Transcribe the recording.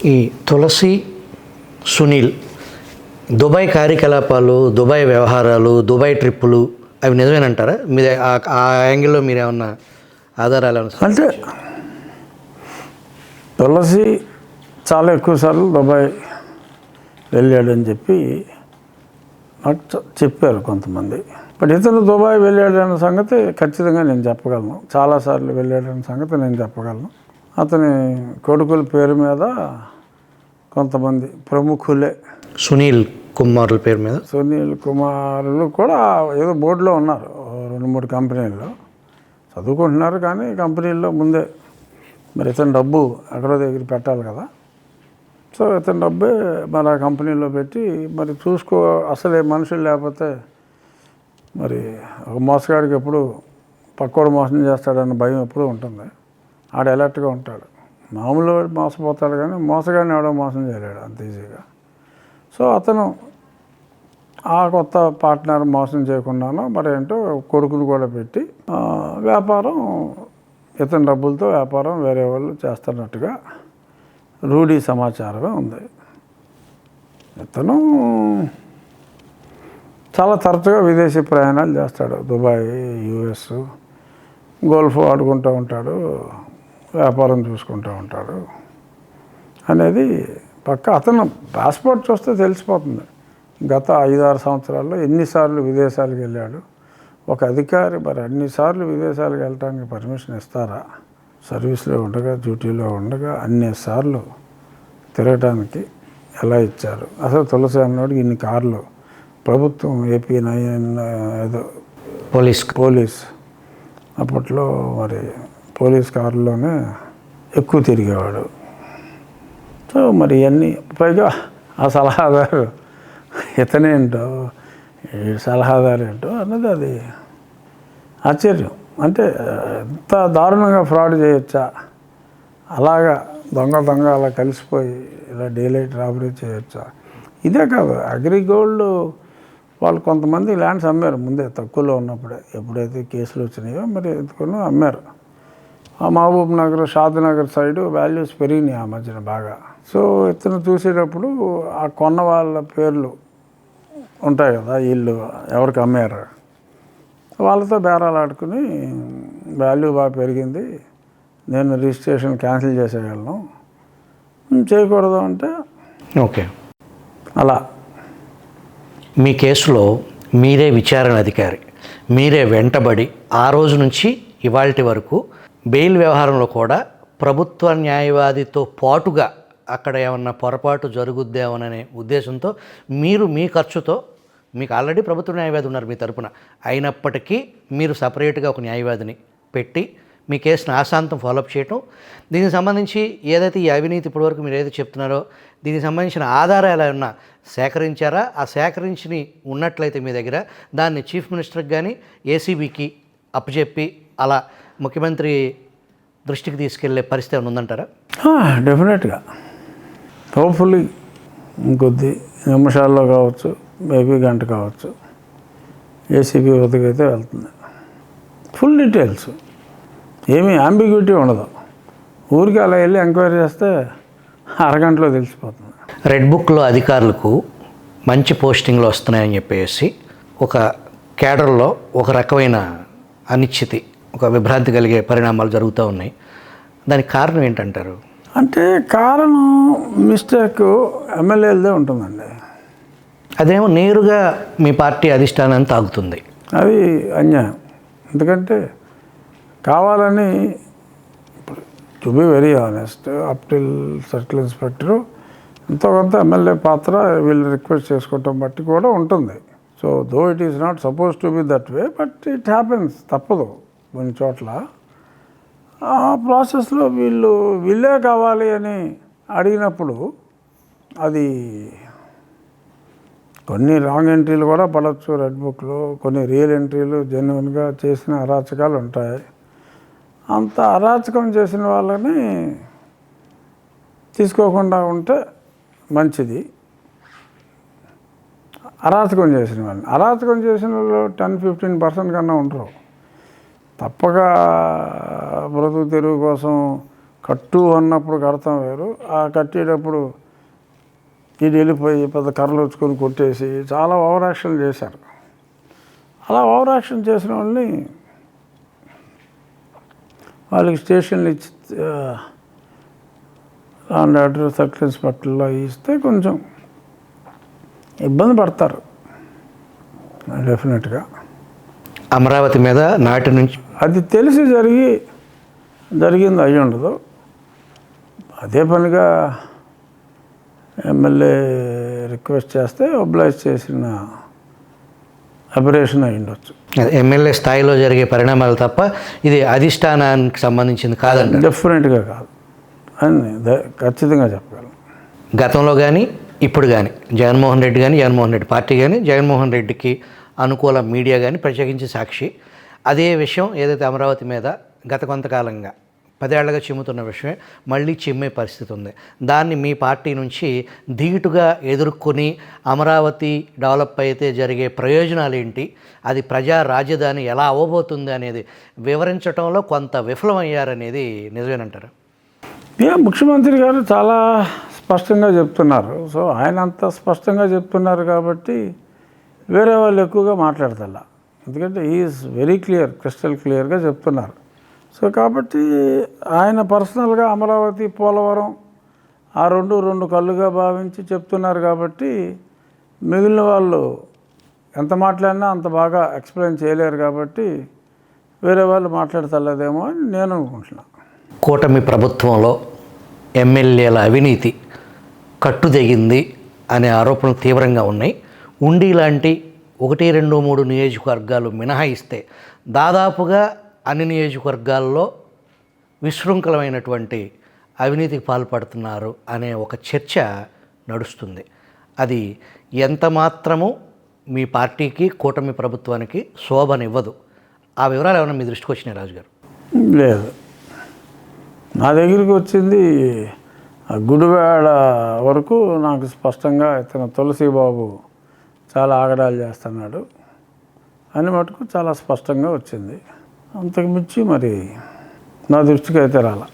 ఈ తులసి సునీల్ దుబాయ్ కార్యకలాపాలు, దుబాయ్ వ్యవహారాలు, దుబాయ్ ట్రిప్పులు అవి నిజమేనంటారా? మీరు ఆ యాంగిల్లో మీరు ఏమన్నా ఆధారాలు ఏమన్నా? అంటే తులసి చాలా ఎక్కువసార్లు దుబాయ్ వెళ్ళాడని చెప్పి నాకు చెప్పారు కొంతమంది. బట్ ఇతను దుబాయ్ వెళ్ళాడన్న సంగతి ఖచ్చితంగా నేను చెప్పగలను. చాలాసార్లు వెళ్ళాడన్న సంగతి నేను చెప్పగలను. అతని కొడుకుల పేరు మీద కొంతమంది ప్రముఖులే, సునీల్ కుమారుల పేరు మీద, సునీల్ కుమారులు కూడా ఏదో బోర్డులో ఉన్నారు. 2-3 కంపెనీల్లో చదువుకుంటున్నారు. కానీ కంపెనీల్లో ముందే మరి ఇతని డబ్బు ఎక్కడో దగ్గర పెట్టాలి కదా. సో ఇతని డబ్బే మరి ఆ కంపెనీలో పెట్టి మరి అసలే మనుషులు లేకపోతే మరి ఒక మోసగాడికి ఎప్పుడు పక్కోడు మోసం చేస్తాడన్న భయం ఎప్పుడూ ఉంటుంది. ఆడ అలర్ట్గా ఉంటాడు. మామూలు మోసపోతాడు కానీ మోసగాడిని ఎవడో మోసం చేయలేడు అంత ఈజీగా. సో అతను ఆ కొత్త పార్ట్నర్ మోసం చేయకుండానో మరి ఏంటో కొడుకును కూడా పెట్టి వ్యాపారం, ఇతని డబ్బులతో వ్యాపారం వేరే వాళ్ళు చేస్తున్నట్టుగా రూఢీ సమాచారమే ఉంది. ఇతను చాలా తరచుగా విదేశీ ప్రయాణాలు చేస్తాడు. దుబాయ్, యుఎస్, గోల్ఫ్ ఆడుకుంటూ ఉంటాడు, వ్యాపారం చూసుకుంటూ ఉంటాడు అనేది పక్క. అతను పాస్పోర్ట్ చూస్తే తెలిసిపోతుంది గత 5-6 సంవత్సరాల్లో ఎన్నిసార్లు విదేశాలకు వెళ్ళాడు. ఒక అధికారి మరి అన్నిసార్లు విదేశాలకు వెళ్ళడానికి పర్మిషన్ ఇస్తారా? సర్వీస్లో ఉండగా, డ్యూటీలో ఉండగా అన్నిసార్లు తిరగటానికి ఎలా ఇచ్చారు? అసలు తులసి అన్నోడికి ఇన్ని కార్లు ప్రభుత్వం ఏపీ 9 ఏదో పోలీస్ అప్పట్లో మరి పోలీస్ కారులోనే ఎక్కువ తిరిగేవాడు. సో మరి ఇవన్నీ పైగా ఆ సలహాదారు ఇతనేంటో, ఈ సలహాదారు ఏంటో అన్నది అది ఆశ్చర్యం. అంటే ఎంత దారుణంగా ఫ్రాడ్ చేయొచ్చా? అలాగా దొంగ అలా కలిసిపోయి ఇలా డేలైట్ రాబరీ చేయొచ్చా? ఇదే కాదు, అగ్రిగోల్డ్ వాళ్ళు కొంతమంది ల్యాండ్స్ అమ్మారు ముందే తక్కువలో ఉన్నప్పుడే. ఎప్పుడైతే కేసులు వచ్చినాయో మరి ఎందుకునో అమ్మారు. ఆ మహబూబ్ నగర్, షాద్నగర్ సైడు వాల్యూస్ పెరిగినాయి ఆ మధ్యన బాగా. సో ఇతను చూసేటప్పుడు ఆ కొన్న వాళ్ళ పేర్లు ఉంటాయి కదా, వీళ్ళు ఎవరికి అమ్మారు, వాళ్ళతో బేరాలు ఆడుకుని వాల్యూ బాగా పెరిగింది, నేను రిజిస్ట్రేషన్ క్యాన్సిల్ చేసేయగలను, చేయకూడదు అంటే ఓకే. అలా మీ కేసులో మీరే విచారణ అధికారి, మీరే వెంటబడి ఆ రోజు నుంచి ఇవాల్టి వరకు బెయిల్ వ్యవహారంలో కూడా ప్రభుత్వ న్యాయవాదితో పాటుగా అక్కడ ఏమన్నా పొరపాటు జరుగుద్దేమోననే ఉద్దేశంతో మీరు మీ ఖర్చుతో, మీకు ఆల్రెడీ ప్రభుత్వ న్యాయవాది ఉన్నారు మీ తరపున, అయినప్పటికీ మీరు సపరేట్గా ఒక న్యాయవాదిని పెట్టి మీ కేసును ఆశాంతం ఫాలోఅప్ చేయటం, దీనికి సంబంధించి ఏదైతే ఈ అవినీతి ఇప్పటివరకు మీరు ఏదైతే చెప్తున్నారో దీనికి సంబంధించిన ఆధారాలు ఏమన్నా సేకరించారా? ఆ సేకరించి ఉన్నట్లయితే మీ దగ్గర దాన్ని చీఫ్ మినిస్టర్కి కానీ ఏసీబీకి అప్పచెప్పి అలా ముఖ్యమంత్రి దృష్టికి తీసుకెళ్లే పరిస్థితి ఏమైనా ఉందంటారా? డెఫినెట్గా, హోప్ఫుల్లీ ఇంకొద్ది నిమిషాల్లో కావచ్చు, మేబీ గంట కావచ్చు, ఏసీబీ వద్దకైతే వెళ్తుంది. ఫుల్ డీటెయిల్స్, ఏమీ అంబిగ్యూటీ ఉండదు. ఊరికి అలా వెళ్ళి ఎంక్వైరీ చేస్తే అరగంటలో తెలిసిపోతుంది. రెడ్ బుక్లో అధికారులకు మంచి పోస్టింగ్లు వస్తున్నాయని చెప్పేసి ఒక కేడర్లో ఒక రకమైన అనిశ్చితి, ఒక విభ్రాంతి కలిగే పరిణామాలు జరుగుతూ ఉన్నాయి. దానికి కారణం ఏంటంటారు? అంటే కారణం మిస్టేక్ ఎమ్మెల్యేలదే ఉంటుందండి. అదేమో నేరుగా మీ పార్టీ అధిష్టానాన్ని తాగుతుంది. అది అన్యాయం. ఎందుకంటే కావాలని, ఇప్పుడు to be very honest, up till circle inspector ఎంతో కొంత ఎమ్మెల్యే పాత్ర వీళ్ళు రిక్వెస్ట్ చేసుకోవటం బట్టి కూడా ఉంటుంది. So though it is not suppose to be that way, but it happens, తప్పదు కొన్ని చోట్ల. ఆ ప్రాసెస్లో వీళ్ళే కావాలి అని అడిగినప్పుడు అది కొన్ని రాంగ్ ఎంట్రీలు కూడా పడవచ్చు రెడ్ బుక్లో, కొన్ని రియల్ ఎంట్రీలు జెన్యున్గా చేసిన అరాచకాలు ఉంటాయి. అంత అరాచకం చేసిన వాళ్ళని తీసుకోకుండా ఉంటే మంచిది. అరాచకం చేసిన వాళ్ళు 10-15% కన్నా ఉండరు. తప్పగా బ్రతుకు తెరువు కోసం కట్టు అన్నప్పుడు కడతాం వేరు, ఆ కట్టేటప్పుడు ఇది వెళ్ళిపోయి పెద్ద కర్రలు వచ్చుకొని కొట్టేసి చాలా ఓవర్ యాక్షన్ చేశారు. అలా ఓవర్ యాక్షన్ చేసిన వాళ్ళని వాళ్ళకి స్టేషన్లు ఇచ్చి అండ్ ఆర్డర్ సర్కిల్ ఇన్స్పెక్టర్లో ఇస్తే కొంచెం ఇబ్బంది పడతారు డెఫినెట్గా. అమరావతి మీద నాటి నుంచి అది తెలిసి జరిగింది అయ్యి ఉండదు. అదే పనిగా ఎమ్మెల్యే రిక్వెస్ట్ చేస్తే ఒబ్లైజ్ చేసిన అబరేషన్ అయి ఉండొచ్చు. ఎమ్మెల్యే స్థాయిలో జరిగే పరిణామాలు తప్ప ఇది అధిష్టానానికి సంబంధించింది కాదండి. డెఫినెట్గా కాదు అని ఖచ్చితంగా చెప్పగలను. గతంలో కానీ ఇప్పుడు కానీ జగన్మోహన్ రెడ్డి కానీ జగన్మోహన్ రెడ్డి పార్టీ కానీ జగన్మోహన్ రెడ్డికి అనుకూల మీడియా కానీ ప్రత్యేకించి సాక్షి అదే విషయం ఏదైతే అమరావతి మీద గత కొంతకాలంగా 10 ఏళ్లుగా చిమ్ముతున్న విషయమే మళ్ళీ చిమ్మే పరిస్థితి ఉంది. దాన్ని మీ పార్టీ నుంచి ధీటుగా ఎదుర్కొని అమరావతి డెవలప్ అయితే జరిగే ప్రయోజనాలు ఏంటి, అది ప్రజా రాజధాని ఎలా అవ్వబోతుంది అనేది వివరించడంలో కొంత విఫలమయ్యారనేది నిజమేనంటారు? ముఖ్యమంత్రి గారు చాలా స్పష్టంగా చెప్తున్నారు. సో ఆయన అంత స్పష్టంగా చెప్తున్నారు కాబట్టి వేరే వాళ్ళు ఎక్కువగా మాట్లాడతారు. ఎందుకంటే ఈజ్ వెరీ క్లియర్, క్రిస్టల్ క్లియర్గా చెప్తున్నారు. సో కాబట్టి ఆయన పర్సనల్గా అమరావతి, పోలవరం ఆ రెండు కళ్ళుగా భావించి చెప్తున్నారు కాబట్టి మిగిలిన వాళ్ళు ఎంత మాట్లాడినా అంత బాగా ఎక్స్ప్లెయిన్ చేయలేరు కాబట్టి వేరే వాళ్ళు మాట్లాడతలేదేమో అని నేను అనుకుంటున్నాను. కూటమి ప్రభుత్వంలో ఎమ్మెల్యేల అవినీతి కట్టుదెగింది అనే ఆరోపణలు తీవ్రంగా ఉన్నాయి. ఉండి లాంటి 1, 2, 3 నియోజకవర్గాలు మినహాయిస్తే దాదాపుగా అన్ని నియోజకవర్గాల్లో విశృంఖలమైనటువంటి అవినీతికి పాల్పడుతున్నారు అనే ఒక చర్చ నడుస్తుంది. అది ఎంత మాత్రము మీ పార్టీకి, కూటమి ప్రభుత్వానికి శోభనివ్వదు. ఆ వివరాలు ఏమైనా మీ దృష్టికి వచ్చినాయి రాజుగారు? లేదు, నా దగ్గరికి వచ్చింది గుడివాడ వరకు నాకు స్పష్టంగా ఇతను తులసిబాబు చాలా ఆగడాలు చేస్తున్నాడు అని మటుకు చాలా స్పష్టంగా వచ్చింది. అంతకుమించి మరి నా దృష్టికి అయితే రాలా.